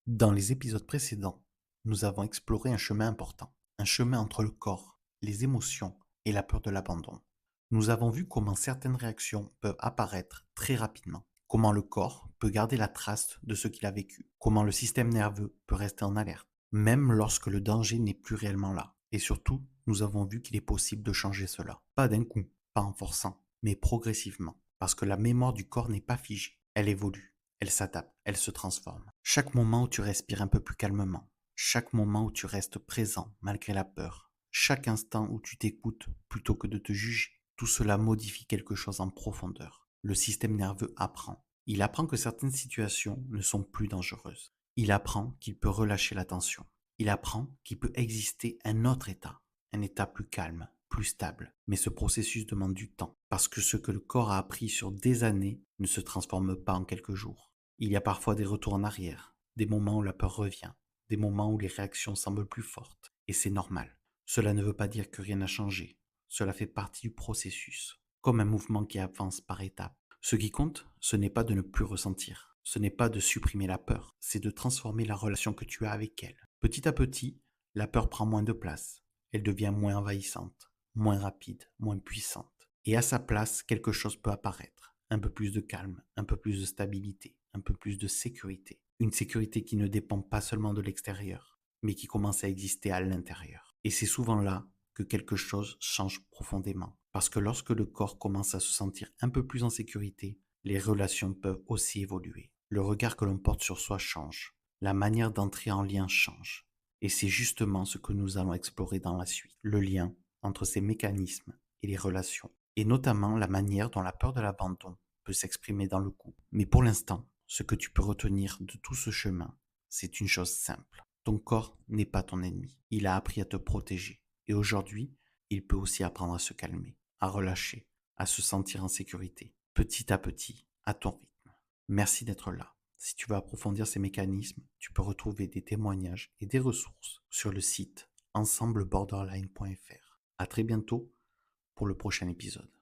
Dans les épisodes précédents, nous avons exploré un chemin important, un chemin entre le corps, les émotions et la peur de l'abandon. Nous avons vu comment certaines réactions peuvent apparaître très rapidement, comment le corps peut garder la trace de ce qu'il a vécu, comment le système nerveux peut rester en alerte, même lorsque le danger n'est plus réellement là. Et surtout, nous avons vu qu'il est possible de changer cela. Pas d'un coup, pas en forçant, mais progressivement. Parce que la mémoire du corps n'est pas figée, elle évolue, elle s'adapte, elle se transforme. Chaque moment où tu respires un peu plus calmement, chaque moment où tu restes présent malgré la peur, chaque instant où tu t'écoutes plutôt que de te juger, tout cela modifie quelque chose en profondeur. Le système nerveux apprend. Il apprend que certaines situations ne sont plus dangereuses. Il apprend qu'il peut relâcher la tension. Il apprend qu'il peut exister un état plus calme, plus stable. Mais ce processus demande du temps, parce que ce que le corps a appris sur des années ne se transforme pas en quelques jours. Il y a parfois des retours en arrière, des moments où la peur revient, des moments où les réactions semblent plus fortes. Et c'est normal. Cela ne veut pas dire que rien n'a changé. Cela fait partie du processus, comme un mouvement qui avance par étapes. Ce qui compte, ce n'est pas de ne plus ressentir. Ce n'est pas de supprimer la peur, c'est de transformer la relation que tu as avec elle. Petit à petit, la peur prend moins de place. Elle devient moins envahissante, moins rapide, moins puissante. Et à sa place, quelque chose peut apparaître. Un peu plus de calme, un peu plus de stabilité, un peu plus de sécurité. Une sécurité qui ne dépend pas seulement de l'extérieur, mais qui commence à exister à l'intérieur. Et c'est souvent là que quelque chose change profondément. Parce que lorsque le corps commence à se sentir un peu plus en sécurité, les relations peuvent aussi évoluer. Le regard que l'on porte sur soi change. La manière d'entrer en lien change. Et c'est justement ce que nous allons explorer dans la suite. Le lien entre ces mécanismes et les relations. Et notamment la manière dont la peur de l'abandon peut s'exprimer dans le couple. Mais pour l'instant, ce que tu peux retenir de tout ce chemin, c'est une chose simple. Ton corps n'est pas ton ennemi. Il a appris à te protéger. Et aujourd'hui, il peut aussi apprendre à se calmer, à relâcher, à se sentir en sécurité, petit à petit, à ton rythme. Merci d'être là. Si tu veux approfondir ces mécanismes, tu peux retrouver des témoignages et des ressources sur le site ensembleborderline.fr. À très bientôt pour le prochain épisode.